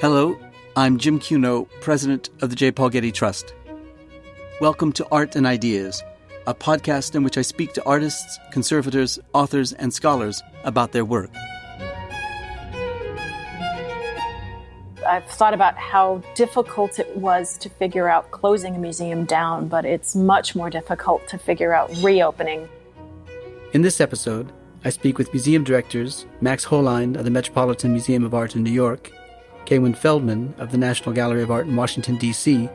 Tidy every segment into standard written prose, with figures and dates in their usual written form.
Hello, I'm Jim Cuno, president of the J. Paul Getty Trust. Welcome to Art and Ideas, a podcast in which I speak to artists, conservators, authors, and scholars about their work. I've thought about how difficult it was to figure out closing a museum down, but it's much more difficult to figure out reopening. In this episode, I speak with museum directors Max Hollein of the Metropolitan Museum of Art in New York, Kaywin Feldman of the National Gallery of Art in Washington, D.C.,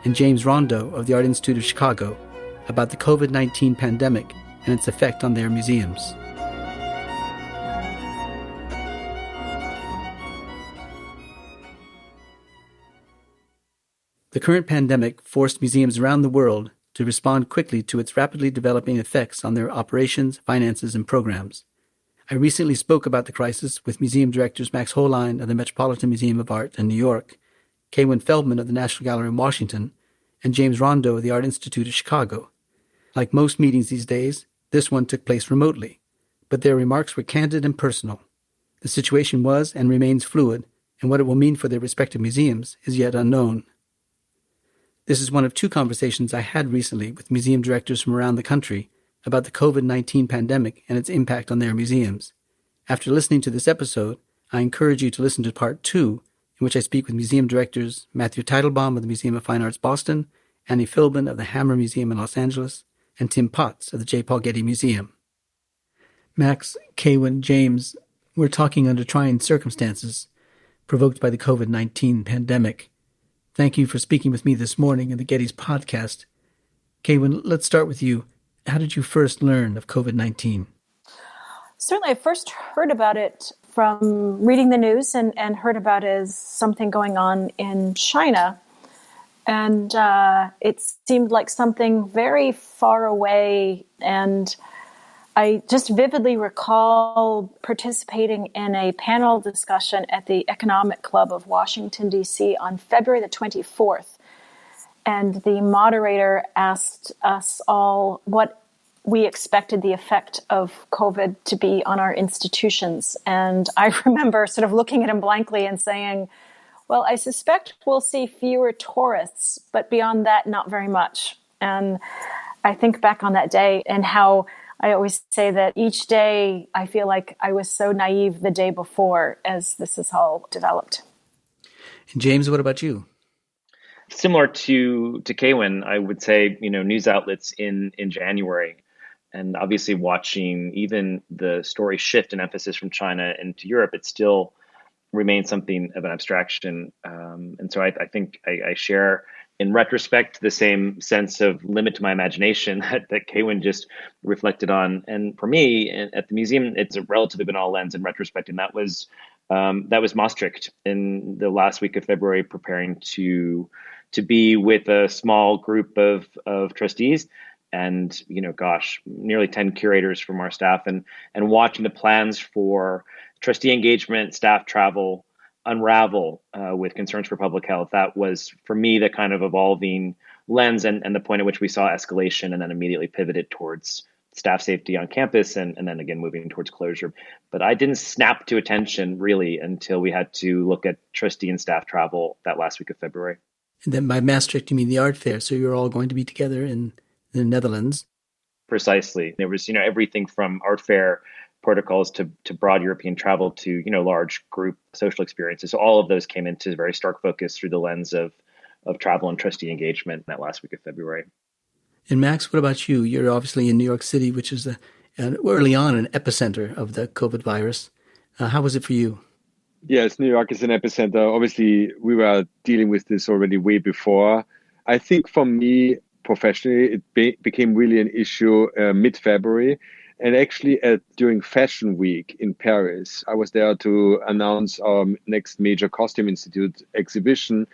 and James Rondeau of the Art Institute of Chicago about the COVID-19 pandemic and its effect on their museums. The current pandemic forced museums around the world to respond quickly to its rapidly developing effects on their operations, finances, and programs. I recently spoke about the crisis with museum directors Max Hollein of the Metropolitan Museum of Art in New York, Kaywin Feldman of the National Gallery in Washington, and James Rondeau of the Art Institute of Chicago. Like most meetings these days, this one took place remotely, but their remarks were candid and personal. The situation was and remains fluid, and what it will mean for their respective museums is yet unknown. This is one of two conversations I had recently with museum directors from around the country about the COVID-19 pandemic and its impact on their museums. After listening to this episode, I encourage you to listen to part 2, in which I speak with museum directors Matthew Teitelbaum of the Museum of Fine Arts Boston, Annie Feldman of the Hammer Museum in Los Angeles, and Tim Potts of the J. Paul Getty Museum. Max, Kaywin, James, we're talking under trying circumstances provoked by the COVID-19 pandemic. Thank you for speaking with me this morning in the Getty's podcast. Kaywin, let's start with you. How did you first learn of COVID-19? Certainly, I first heard about it from reading the news and heard about it as something going on in China. And it seemed like something very far away. And I just vividly recall participating in a panel discussion at the Economic Club of Washington, D.C. on February the 24th. And the moderator asked us all what we expected the effect of COVID to be on our institutions. And I remember sort of looking at him blankly and saying, well, I suspect we'll see fewer tourists, but beyond that, not very much. And I think back on that day and how I always say that each day I feel like I was so naive the day before as this has all developed. And James, what about you? Similar to Kaywin, I would say, news outlets in January, and obviously watching even the story shift in emphasis from China into Europe, it still remains something of an abstraction. And so I think I share, in retrospect, the same sense of limit to my imagination that Kaywin just reflected on. And for me, at the museum, it's a relatively banal lens in retrospect, and that was Maastricht in the last week of February, preparing to be with a small group of trustees and, nearly 10 curators from our staff and watching the plans for trustee engagement, staff travel, unravel with concerns for public health. That was, for me, the kind of evolving lens and the point at which we saw escalation and then immediately pivoted towards staff safety on campus and then again moving towards closure. But I didn't snap to attention really until we had to look at trustee and staff travel that last week of February. And then by Maastricht, you mean the art fair. So you're all going to be together in the Netherlands. Precisely. There was, everything from art fair protocols to broad European travel to, large group social experiences. So all of those came into very stark focus through the lens of travel and trustee engagement that last week of February. And Max, what about you? You're obviously in New York City, which is early on an epicenter of the COVID virus. How was it for you? Yes, New York is an epicenter. Obviously, we were dealing with this already way before. I think for me, professionally, it became really an issue mid-February. And actually, during Fashion Week in Paris, I was there to announce our next major Costume Institute exhibition.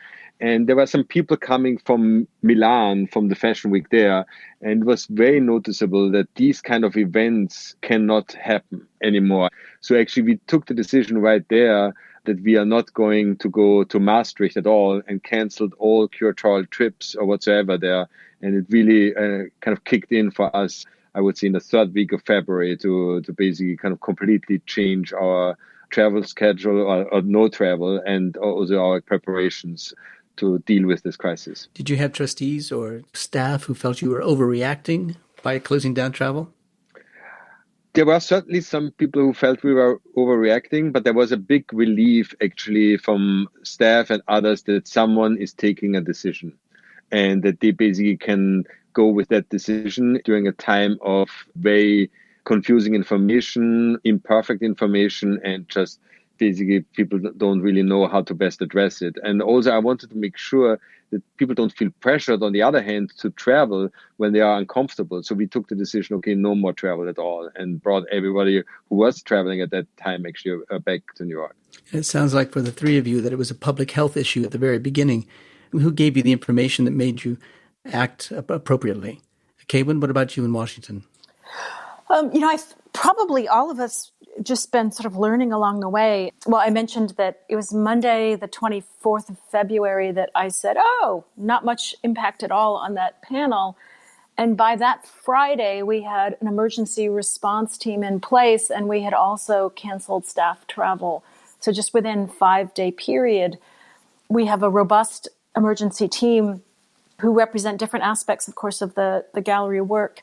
And there were some people coming from Milan, from the Fashion Week there. And it was very noticeable that these kind of events cannot happen anymore. So actually, we took the decision right there that we are not going to go to Maastricht at all and canceled all curatorial trips or whatsoever there. And it really kind of kicked in for us, I would say, in the third week of February to basically kind of completely change our travel schedule or no travel, and also our preparations to deal with this crisis. Did you have trustees or staff who felt you were overreacting by closing down travel? There were certainly some people who felt we were overreacting, but there was a big relief actually from staff and others that someone is taking a decision and that they basically can go with that decision during a time of very confusing information, imperfect information, and just basically people don't really know how to best address it. And also I wanted to make sure that people don't feel pressured, on the other hand, to travel when they are uncomfortable. So we took the decision, okay, no more travel at all, and brought everybody who was traveling at that time actually back to New York. It sounds like for the three of you that it was a public health issue at the very beginning. Who gave you the information that made you act appropriately? Kaywin, what about you in Washington? Probably all of us just been sort of learning along the way. Well, I mentioned that it was Monday, the 24th of February, that I said, not much impact at all on that panel. And by that Friday, we had an emergency response team in place, and we had also canceled staff travel. So just within a 5-day period, we have a robust emergency team who represent different aspects, of course, of the gallery work.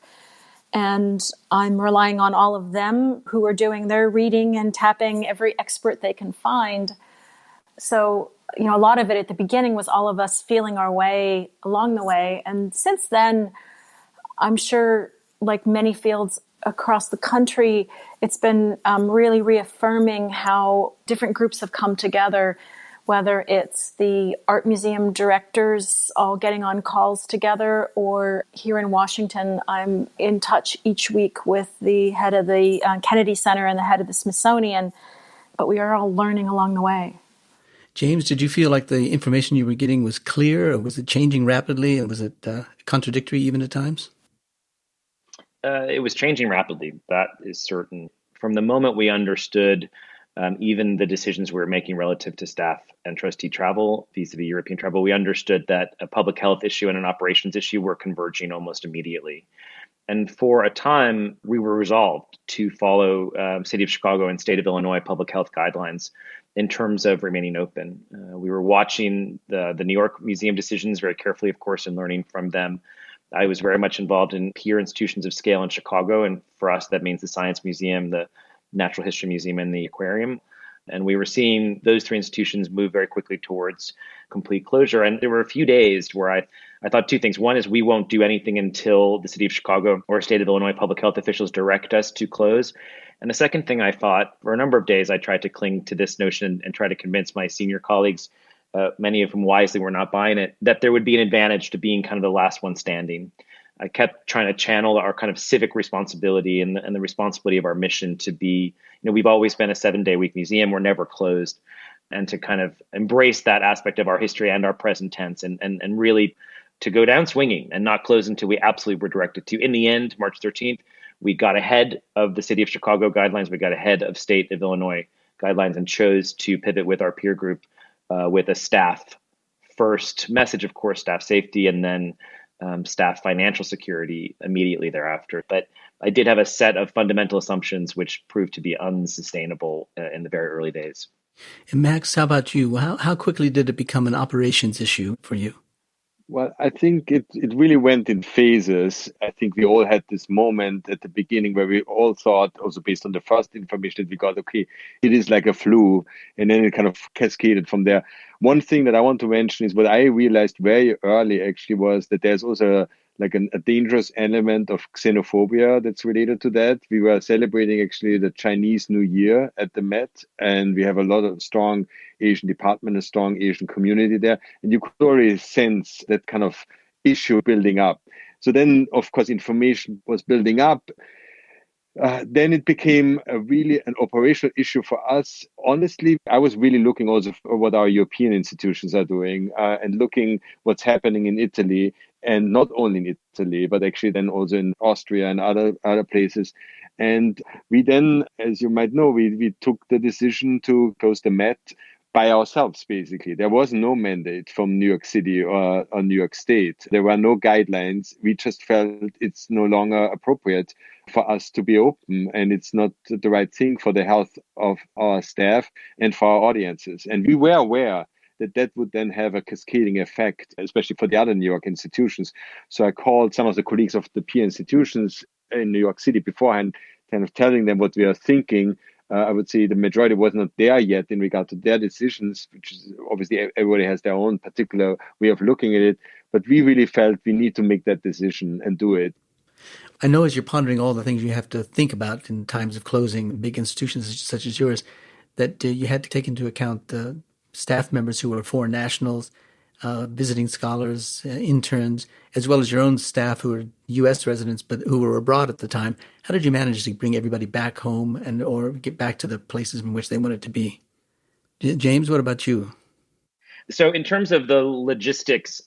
And I'm relying on all of them who are doing their reading and tapping every expert they can find. So, a lot of it at the beginning was all of us feeling our way along the way. And since then, I'm sure, like many fields across the country, it's been really reaffirming how different groups have come together, whether it's the art museum directors all getting on calls together, or here in Washington, I'm in touch each week with the head of the Kennedy Center and the head of the Smithsonian, but we are all learning along the way. James, did you feel like the information you were getting was clear, or was it changing rapidly, and was it contradictory even at times? It was changing rapidly, that is certain. From the moment we understood even the decisions we were making relative to staff and trustee travel, vis-a-vis European travel, we understood that a public health issue and an operations issue were converging almost immediately. And for a time, we were resolved to follow City of Chicago and State of Illinois public health guidelines in terms of remaining open. We were watching the New York Museum decisions very carefully, of course, and learning from them. I was very much involved in peer institutions of scale in Chicago. And for us, that means the Science Museum, the Natural History Museum, and the Aquarium. And we were seeing those three institutions move very quickly towards complete closure. And there were a few days where I thought two things. One is we won't do anything until the City of Chicago or State of Illinois public health officials direct us to close. And the second thing I thought, for a number of days, I tried to cling to this notion and try to convince my senior colleagues, many of whom wisely were not buying it, that there would be an advantage to being kind of the last one standing. I kept trying to channel our kind of civic responsibility and the responsibility of our mission to be, we've always been a 7-day-a-week museum. We're never closed. And to kind of embrace that aspect of our history and our present tense and really to go down swinging and not close until we absolutely were directed to. In the end, March 13th, we got ahead of the City of Chicago guidelines. We got ahead of State of Illinois guidelines and chose to pivot with our peer group with a staff first message, of course, staff safety, and then staff financial security immediately thereafter. But I did have a set of fundamental assumptions which proved to be unsustainable in the very early days. And Max, how about you? How quickly did it become an operations issue for you? Well, I think it really went in phases. I think we all had this moment at the beginning where we all thought, also based on the first information that we got, okay, it is like a flu. And then it kind of cascaded from there. One thing that I want to mention is what I realized very early actually was that there's also like a dangerous element of xenophobia that's related to that. We were celebrating actually the Chinese New Year at the Met, and we have a lot of strong Asian department, a strong Asian community there. And you could already sense that kind of issue building up. So then, of course, information was building up. Then it became really an operational issue for us. Honestly, I was really looking also for what our European institutions are doing and looking what's happening in Italy, and not only in Italy, but actually then also in Austria and other places. And we then, as you might know, we took the decision to close the Met by ourselves, basically. There was no mandate from New York City or New York State. There were no guidelines. We just felt it's no longer appropriate for us to be open, and it's not the right thing for the health of our staff and for our audiences. And we were aware that that would then have a cascading effect, especially for the other New York institutions. So I called some of the colleagues of the peer institutions in New York City beforehand, kind of telling them what we are thinking. I would say the majority was not there yet in regard to their decisions, which is obviously everybody has their own particular way of looking at it. But we really felt we need to make that decision and do it. I know as you're pondering all the things you have to think about in times of closing big institutions such as yours, that you had to take into account the staff members who were foreign nationals, visiting scholars, interns, as well as your own staff who were U.S. residents but who were abroad at the time. How did you manage to bring everybody back home and or get back to the places in which they wanted to be? James, what about you? So in terms of the logistics,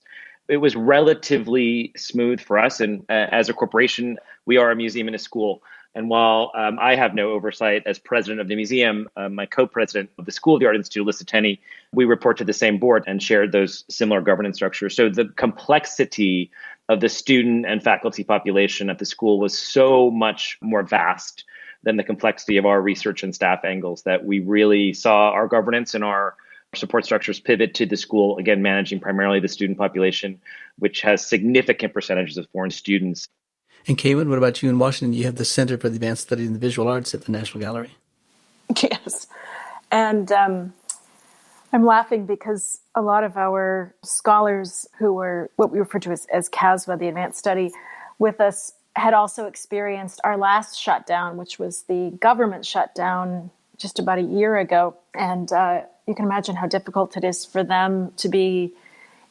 it was relatively smooth for us. And as a corporation, we are a museum and a school. And while I have no oversight as president of the museum, my co-president of the School of the Art Institute, Alyssa Tenney, we report to the same board and shared those similar governance structures. So the complexity of the student and faculty population at the school was so much more vast than the complexity of our research and staff angles that we really saw our governance and our support structures pivot to the school, again, managing primarily the student population, which has significant percentages of foreign students. And Kaywin, what about you in Washington? You have the Center for the Advanced Study in the Visual Arts at the National Gallery. Yes. And I'm laughing because a lot of our scholars who were what we refer to as CASVA, the Advanced Study, with us had also experienced our last shutdown, which was the government shutdown just about a year ago. And you can imagine how difficult it is for them to be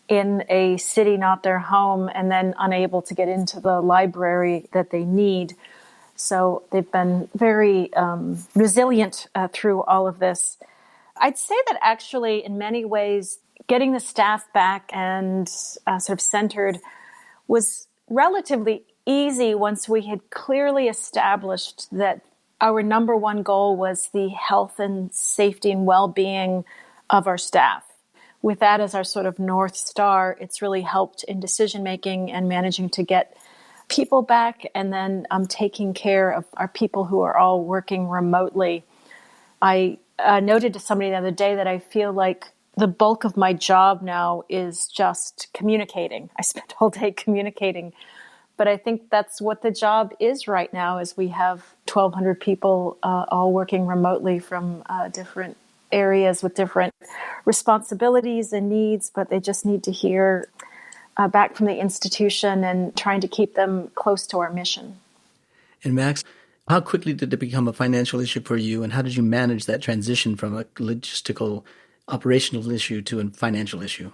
in a city, not their home, and then unable to get into the library that they need. So they've been very resilient through all of this. I'd say that actually, in many ways, getting the staff back and sort of centered was relatively easy once we had clearly established that our number one goal was the health and safety and well-being of our staff. With that as our sort of North Star, it's really helped in decision-making and managing to get people back and then taking care of our people who are all working remotely. I noted to somebody the other day that I feel like the bulk of my job now is just communicating. I spend all day communicating. But I think that's what the job is right now, is we have 1,200 people all working remotely from different areas with different responsibilities and needs, but they just need to hear back from the institution and trying to keep them close to our mission. And Max, how quickly did it become a financial issue for you, and how did you manage that transition from a logistical, operational issue to a financial issue?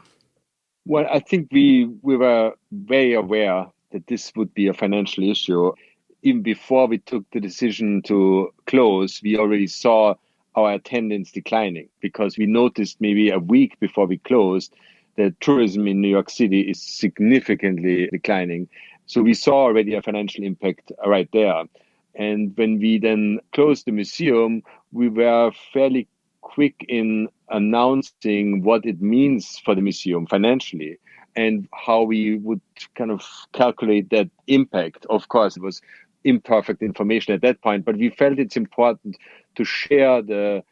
Well, I think we were very aware that this would be a financial issue. Even before we took the decision to close, we already saw our attendance declining because we noticed maybe a week before we closed that tourism in New York City is significantly declining. So we saw already a financial impact right there. And when we then closed the museum, we were fairly quick in announcing what it means for the museum financially and how we would kind of calculate that impact. Of course, it was imperfect information at that point, but we felt it's important to share the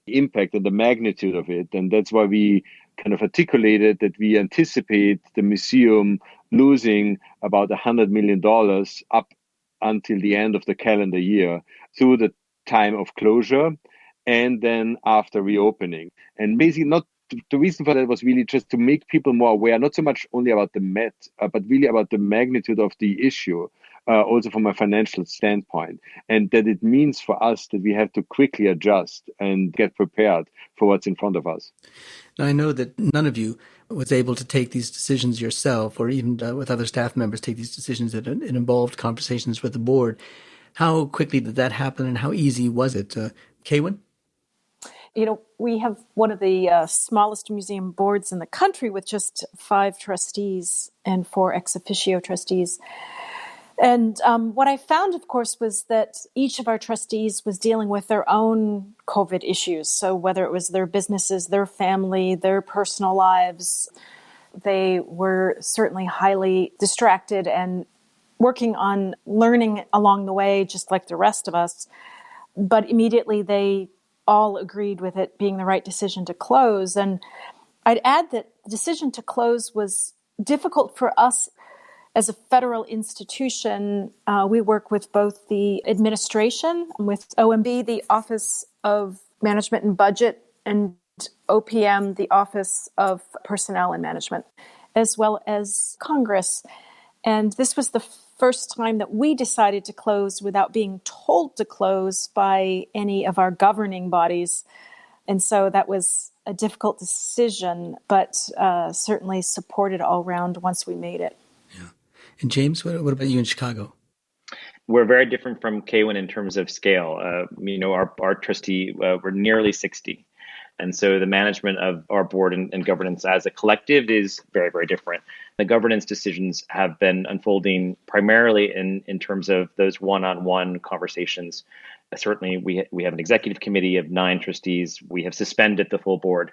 impact and the magnitude of it. And that's why we kind of articulated that we anticipate the museum losing about $100 million up until the end of the calendar year through the time of closure and then after reopening. And basically not the reason for that was really just to make people more aware, not so much only about the Met, but really about the magnitude of the issue, also from a financial standpoint, and that it means for us that we have to quickly adjust and get prepared for what's in front of us. Now, I know that none of you was able to take these decisions yourself or even with other staff members take these decisions. It involved conversations with the board. How quickly did that happen and how easy was it? Kaywin? You know, we have one of the smallest museum boards in the country with just 5 trustees and 4 ex officio trustees. And what I found, of course, was that each of our trustees was dealing with their own COVID issues. So whether it was their businesses, their family, their personal lives, they were certainly highly distracted and working on learning along the way, just like the rest of us. But immediately they all agreed with it being the right decision to close. And I'd add that the decision to close was difficult for us as a federal institution. We work with both the administration, with OMB, the Office of Management and Budget, and OPM, the Office of Personnel and Management, as well as Congress. And this was the first time that we decided to close without being told to close by any of our governing bodies. And so that was a difficult decision, but certainly supported all around once we made it. Yeah. And James, what about you in Chicago? We're very different from Kaywin in terms of scale. Our trustee, we're nearly 60. And so the management of our board and governance as a collective is very, very different. The governance decisions have been unfolding primarily in terms of those one-on-one conversations. Certainly, we have an executive committee of 9 trustees. We have suspended the full board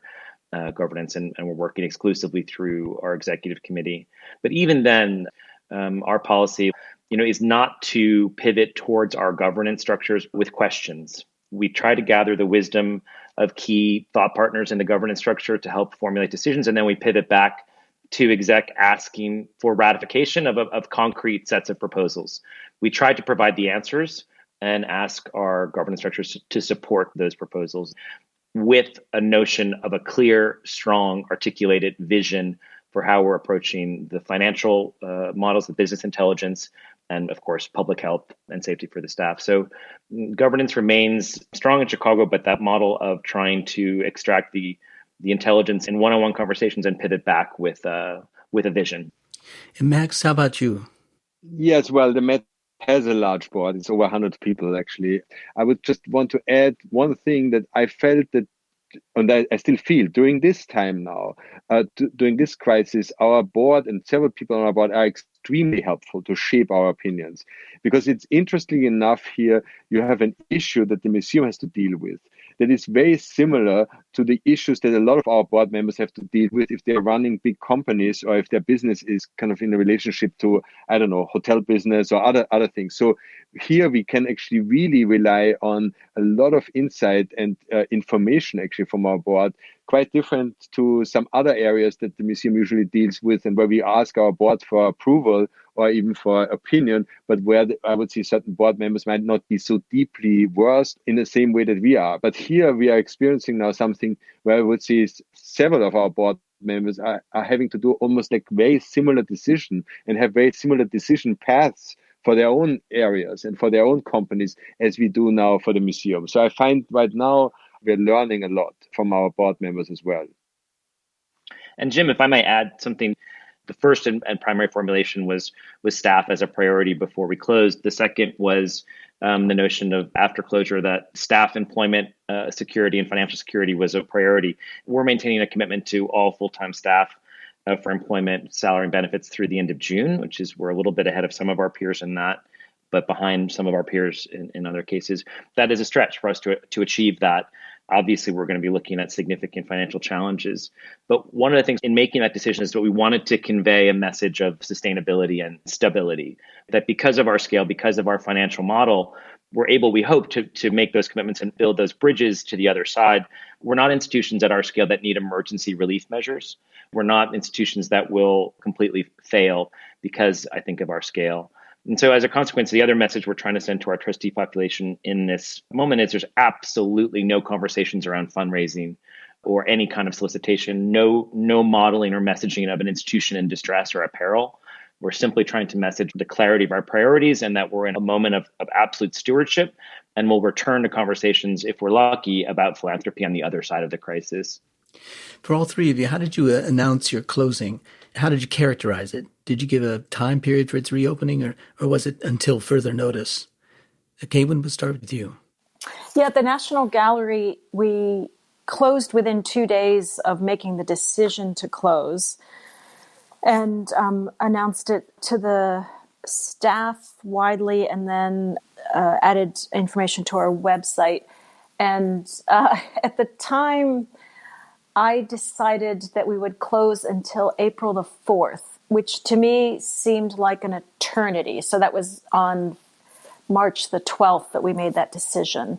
governance, and we're working exclusively through our executive committee. But even then, our policy, is not to pivot towards our governance structures with questions. We try to gather the wisdom of key thought partners in the governance structure to help formulate decisions, and then we pivot back to exec asking for ratification of concrete sets of proposals. We try to provide the answers and ask our governance structures to support those proposals with a notion of a clear, strong, articulated vision for how we're approaching the financial models, the business intelligence, and of course, public health and safety for the staff. So governance remains strong in Chicago, but that model of trying to extract the intelligence in one-on-one conversations and pivot back with a vision. And Max, how about you? Yes, well, the Met has a large board. It's over 100 people, actually. I would just want to add one thing that I felt that, and I still feel during this time now, during this crisis, our board and several people on our board are extremely helpful to shape our opinions. Because it's interesting enough here, you have an issue that the museum has to deal with that is very similar to the issues that a lot of our board members have to deal with if they're running big companies or if their business is kind of in a relationship to, I don't know, hotel business or other things. So here we can actually really rely on a lot of insight and information actually from our board, quite different to some other areas that the museum usually deals with and where we ask our board for approval or even for opinion, but where I would say certain board members might not be so deeply versed in the same way that we are. But here we are experiencing now something where I would say several of our board members are having to do almost like very similar decision and have very similar decision paths for their own areas and for their own companies as we do now for the museum. So I find right now we're learning a lot from our board members as well. And Jim, if I might add something, the first and primary formulation was staff as a priority before we closed. The second was the notion of after closure that staff employment security and financial security was a priority. We're maintaining a commitment to all full-time staff for employment, salary, and benefits through the end of June, which is we're a little bit ahead of some of our peers in that, but behind some of our peers in other cases. That is a stretch for us to achieve that. Obviously, we're going to be looking at significant financial challenges. But one of the things in making that decision is that we wanted to convey a message of sustainability and stability, that because of our scale, because of our financial model, we're able, we hope, to make those commitments and build those bridges to the other side. We're not institutions at our scale that need emergency relief measures. We're not institutions that will completely fail because, I think, of our scale. And so as a consequence, the other message we're trying to send to our trustee population in this moment is there's absolutely no conversations around fundraising or any kind of solicitation, no modeling or messaging of an institution in distress or at peril. We're simply trying to message the clarity of our priorities and that we're in a moment of absolute stewardship, and we'll return to conversations, if we're lucky, about philanthropy on the other side of the crisis. For all three of you, how did you announce your closing? How did you characterize it? Did you give a time period for its reopening, or was it until further notice? Kaywin, we'll start with you. Yeah, at the National Gallery, we closed within 2 days of making the decision to close and announced it to the staff widely and then added information to our website. And at the time, I decided that we would close until April the 4th, which to me seemed like an eternity. So that was on March the 12th that we made that decision.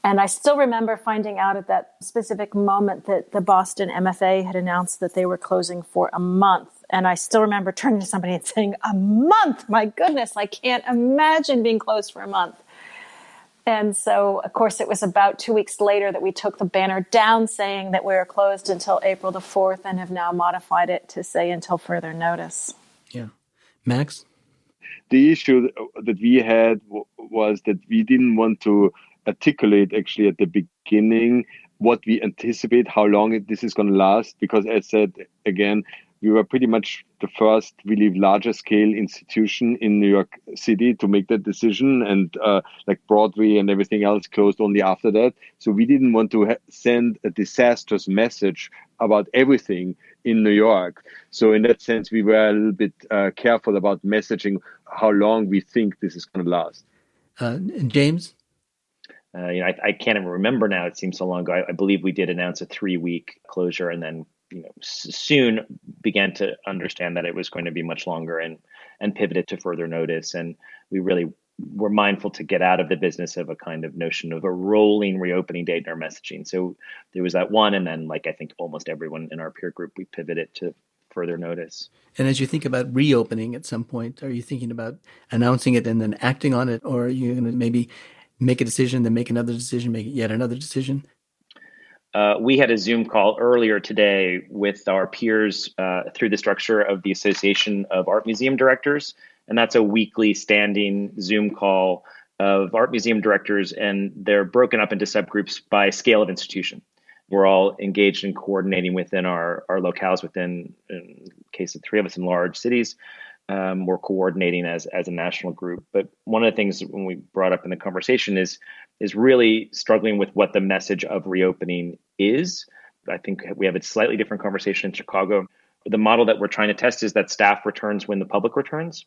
And I still remember finding out at that specific moment that the Boston MFA had announced that they were closing for a month. And I still remember turning to somebody and saying, a month? My goodness, I can't imagine being closed for a month. And so, of course, it was about 2 weeks later that we took the banner down saying that we were closed until April the 4th and have now modified it to say until further notice. Yeah. Max? The issue that we had was that we didn't want to articulate actually at the beginning what we anticipate, how long this is going to last, because as said, again, we were pretty much the first really larger scale institution in New York City to make that decision, and like Broadway and everything else closed only after that. So we didn't want to send a disastrous message about everything in New York. So in that sense, we were a little bit careful about messaging how long we think this is going to last. James? I can't even remember now. It seems so long ago. I believe we did announce a 3-week closure, and then soon began to understand that it was going to be much longer, and pivoted to further notice. And we really were mindful to get out of the business of a kind of notion of a rolling reopening date in our messaging. So there was that one, and then like I think almost everyone in our peer group, we pivoted to further notice. And as you think about reopening at some point, are you thinking about announcing it and then acting on it, or are you going to maybe make a decision, then make another decision, make yet another decision? We had a Zoom call earlier today with our peers through the structure of the Association of Art Museum Directors. And that's a weekly standing Zoom call of art museum directors, and they're broken up into subgroups by scale of institution. We're all engaged in coordinating within our locales within, in the case of 3 of us in large cities. We're coordinating as a national group. But one of the things when we brought up in the conversation is really struggling with what the message of reopening is. I think we have a slightly different conversation in Chicago. The model that we're trying to test is that staff returns when the public returns.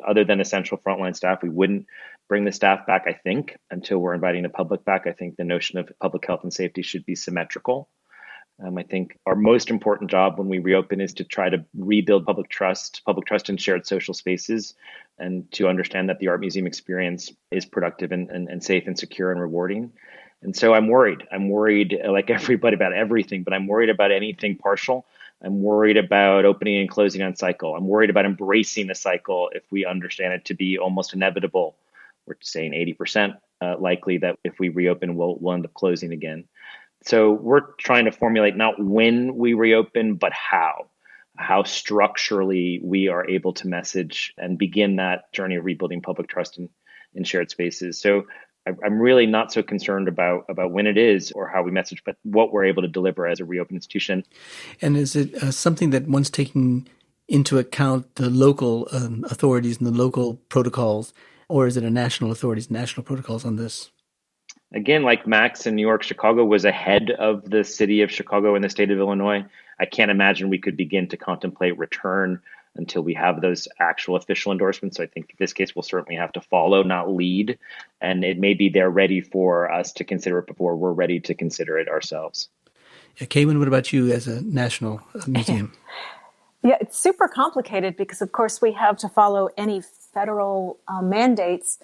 Other than essential frontline staff, we wouldn't bring the staff back, I think, until we're inviting the public back. I think the notion of public health and safety should be symmetrical. I think our most important job when we reopen is to try to rebuild public trust in shared social spaces, and to understand that the art museum experience is productive and safe and secure and rewarding. And so I'm worried like everybody about everything, but I'm worried about anything partial. I'm worried about opening and closing on cycle. I'm worried about embracing the cycle if we understand it to be almost inevitable. We're saying 80% likely that if we reopen, we'll end up closing again. So we're trying to formulate not when we reopen, but how structurally we are able to message and begin that journey of rebuilding public trust in shared spaces. So I'm really not so concerned about when it is or how we message, but what we're able to deliver as a reopened institution. And is it something that one's taking into account the local authorities and the local protocols, or is it a national protocols on this? Again, like Max in New York, Chicago was ahead of the city of Chicago and the state of Illinois. I can't imagine we could begin to contemplate return until we have those actual official endorsements. So I think in this case, we'll certainly have to follow, not lead. And it may be they're ready for us to consider it before we're ready to consider it ourselves. Yeah, Kaywin, what about you as a national museum? Yeah, it's super complicated because, of course, we have to follow any federal mandates.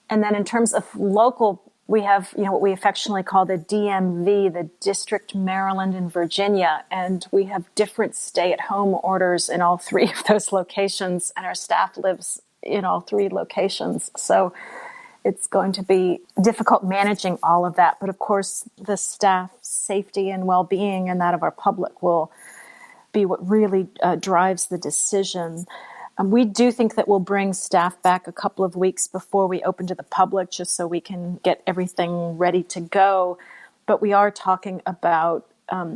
And then in terms of local, we have, what we affectionately call the DMV, the District, Maryland, and Virginia. And we have different stay-at-home orders in all 3 of those locations. And our staff lives in all 3 locations. So it's going to be difficult managing all of that. But of course, the staff safety and well-being and that of our public will be what really drives the decision. We do think that we'll bring staff back a couple of weeks before we open to the public, just so we can get everything ready to go. But we are talking about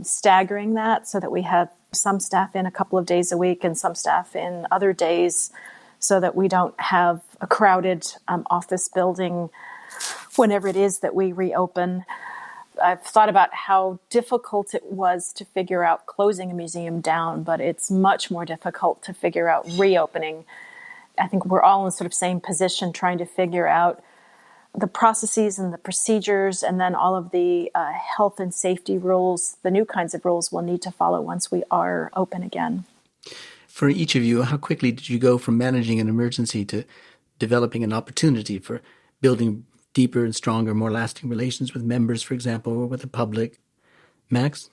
staggering that so that we have some staff in a couple of days a week and some staff in other days, so that we don't have a crowded office building whenever it is that we reopen. I've thought about how difficult it was to figure out closing a museum down, but it's much more difficult to figure out reopening. I think we're all in sort of same position trying to figure out the processes and the procedures, and then all of the health and safety rules, the new kinds of rules we'll need to follow once we are open again. For each of you, how quickly did you go from managing an emergency to developing an opportunity for building deeper and stronger, more lasting relations with members, for example, or with the public? Max?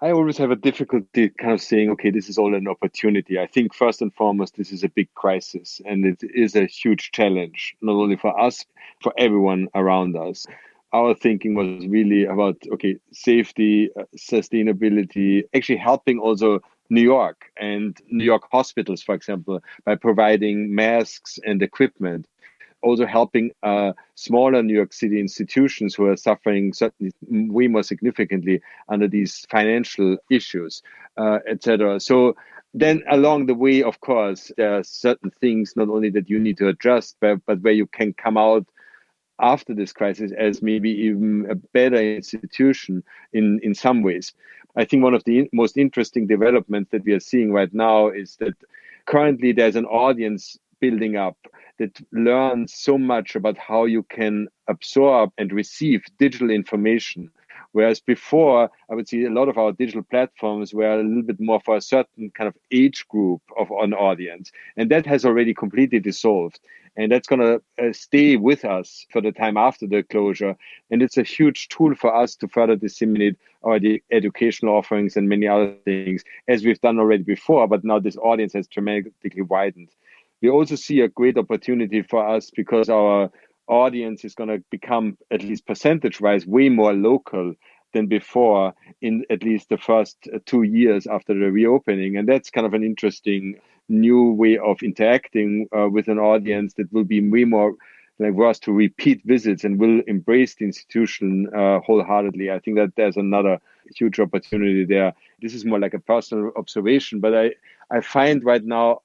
I always have a difficulty kind of saying, okay, this is all an opportunity. I think first and foremost, this is a big crisis, and it is a huge challenge, not only for us, for everyone around us. Our thinking was really about, okay, safety, sustainability, actually helping also New York and New York hospitals, for example, by providing masks and equipment. Also helping smaller New York City institutions who are suffering certainly way more significantly under these financial issues, etc. So then along the way, of course, there are certain things not only that you need to adjust, but where you can come out after this crisis as maybe even a better institution in some ways. I think one of the most interesting developments that we are seeing right now is that currently there's an audience building up that learns so much about how you can absorb and receive digital information. Whereas before, I would say a lot of our digital platforms were a little bit more for a certain kind of age group of an audience. And that has already completely dissolved. And that's going to stay with us for the time after the closure. And it's a huge tool for us to further disseminate our educational offerings and many other things, as we've done already before. But now this audience has dramatically widened. We also see a great opportunity for us because our audience is going to become, at least percentage-wise, way more local than before in at least the first 2 years after the reopening. And that's kind of an interesting new way of interacting with an audience that will be way more like for us to repeat visits and will embrace the institution wholeheartedly. I think that there's another huge opportunity there. This is more like a personal observation, but I find right now,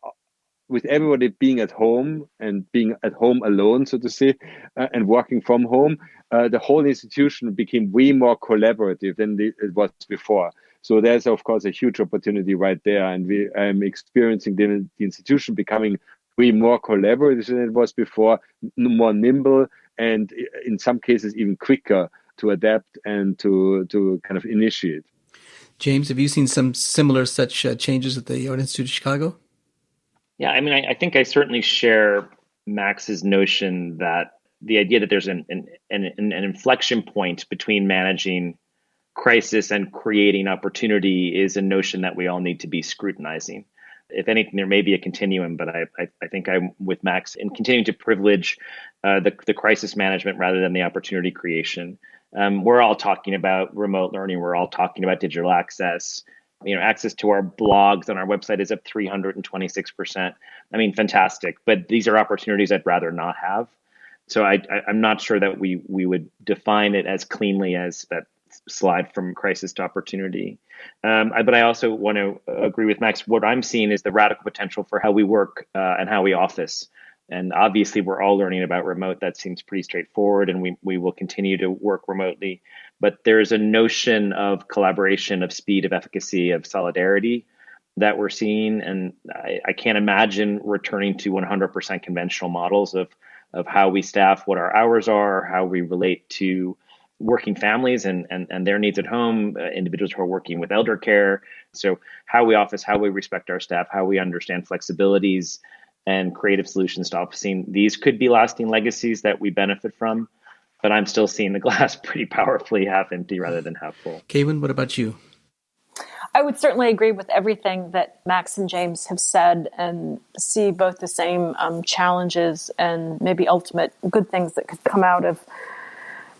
with everybody being at home and being at home alone, so to say, and working from home, the whole institution became way more collaborative than it was before. So there's, of course, a huge opportunity right there. And I'm experiencing the institution becoming way more collaborative than it was before, more nimble, and in some cases even quicker to adapt and to kind of initiate. James, have you seen some similar such changes at the Art Institute of Chicago? Yeah, I mean, I think I certainly share Max's notion that the idea that there's an inflection point between managing crisis and creating opportunity is a notion that we all need to be scrutinizing. If anything, there may be a continuum, but I think I'm with Max in continuing to privilege the crisis management rather than the opportunity creation. We're all talking about remote learning. We're all talking about digital access. Access to our blogs on our website is up 326%. I mean, fantastic. But these are opportunities I'd rather not have. So I'm not sure that we would define it as cleanly as that slide from crisis to opportunity. But I also want to agree with Max. What I'm seeing is the radical potential for how we work and how we office. And obviously, we're all learning about remote. That seems pretty straightforward, and we will continue to work remotely. But there's a notion of collaboration, of speed, of efficacy, of solidarity that we're seeing. And I can't imagine returning to 100% conventional models of how we staff, what our hours are, how we relate to working families and their needs at home, individuals who are working with elder care. So how we office, how we respect our staff, how we understand flexibilities and creative solutions to officing. These could be lasting legacies that we benefit from, but I'm still seeing the glass pretty powerfully half empty rather than half full. Kaywin, what about you? I would certainly agree with everything that Max and James have said and see both the same challenges and maybe ultimate good things that could come out of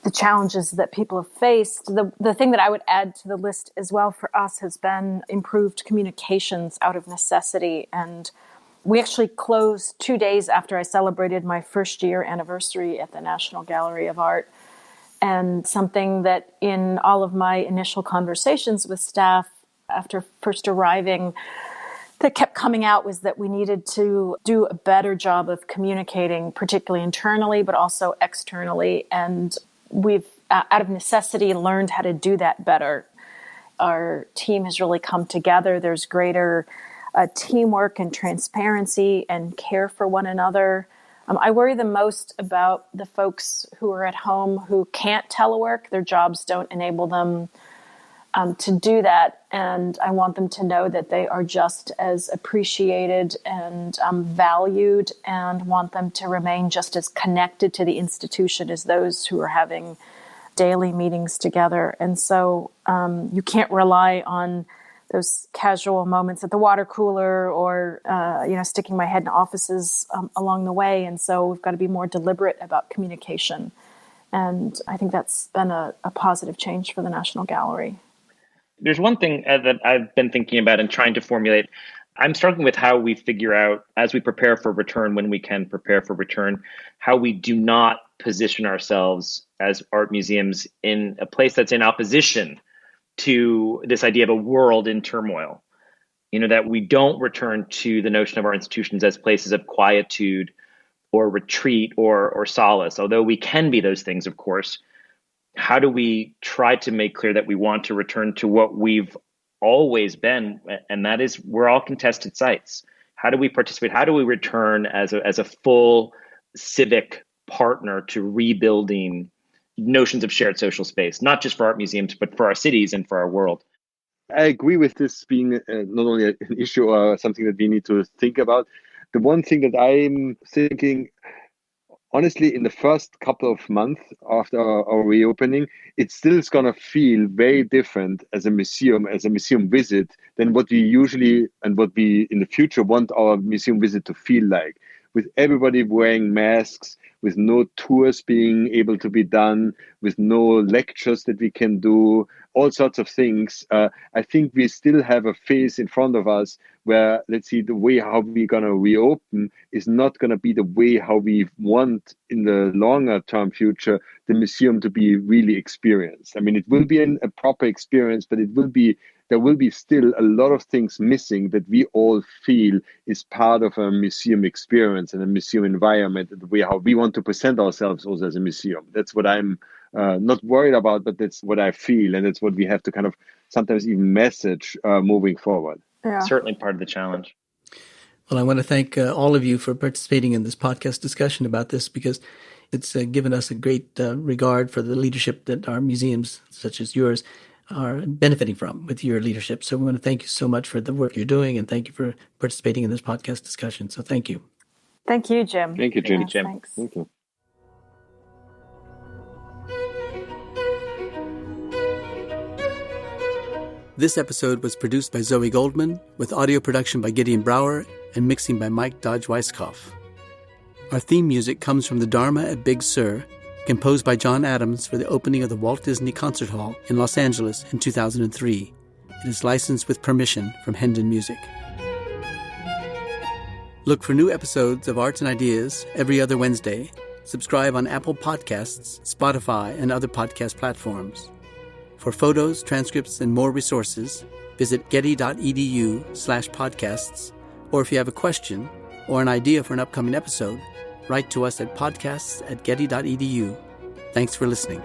the challenges that people have faced. The thing that I would add to the list as well for us has been improved communications out of necessity. And we actually closed 2 days after I celebrated my first year anniversary at the National Gallery of Art. And something that in all of my initial conversations with staff after first arriving that kept coming out was that we needed to do a better job of communicating, particularly internally, but also externally. And we've, out of necessity, learned how to do that better. Our team has really come together. There's greater teamwork and transparency and care for one another. I worry the most about the folks who are at home who can't telework. Their jobs don't enable them to do that. And I want them to know that they are just as appreciated and valued, and want them to remain just as connected to the institution as those who are having daily meetings together. And so you can't rely on those casual moments at the water cooler or, sticking my head in offices along the way. And so we've got to be more deliberate about communication. And I think that's been a positive change for the National Gallery. There's one thing that I've been thinking about and trying to formulate. I'm struggling with how we figure out, as we prepare for return, when we can prepare for return, how we do not position ourselves as art museums in a place that's in opposition to this idea of a world in turmoil. That we don't return to the notion of our institutions as places of quietude or retreat or solace, although we can be those things, of course. How do we try to make clear that we want to return to what we've always been, and that is we're all contested sites? How do we participate? How do we return as a full civic partner to rebuilding notions of shared social space, not just for art museums, but for our cities and for our world? I agree with this being not only an issue or something that we need to think about. The one thing that I'm thinking, honestly, in the first couple of months after our reopening, it still is going to feel very different as a museum visit than what we usually and what we in the future want our museum visit to feel like. With everybody wearing masks, with no tours being able to be done, with no lectures that we can do, all sorts of things. I think we still have a phase in front of us where, let's see, the way how we're going to reopen is not going to be the way how we want in the longer term future the museum to be really experienced. I mean, it will be a proper experience, but there will be still a lot of things missing that we all feel is part of a museum experience and a museum environment, the way how we want to present ourselves also as a museum. That's what I'm not worried about, but that's what I feel. And that's what we have to kind of sometimes even message moving forward. Yeah. Certainly part of the challenge. Well, I want to thank all of you for participating in this podcast discussion about this, because it's given us a great regard for the leadership that our museums, such as yours, are benefiting from with your leadership. So we want to thank you so much for the work you're doing, and thank you for participating in this podcast discussion. So thank you. Thank you, Jim. Thank you, Jim. Yes, thanks. Thank you. This episode was produced by Zoe Goldman, with audio production by Gideon Brower and mixing by Mike Dodge-Weisskopf. Our theme music comes from the Dharma at Big Sur, composed by John Adams for the opening of the Walt Disney Concert Hall in Los Angeles in 2003. It is licensed with permission from Hendon Music. Look for new episodes of Arts and Ideas every other Wednesday. Subscribe on Apple Podcasts, Spotify, and other podcast platforms. For photos, transcripts, and more resources, visit getty.edu/podcasts, or if you have a question or an idea for an upcoming episode, write to us at podcasts@getty.edu. Thanks for listening.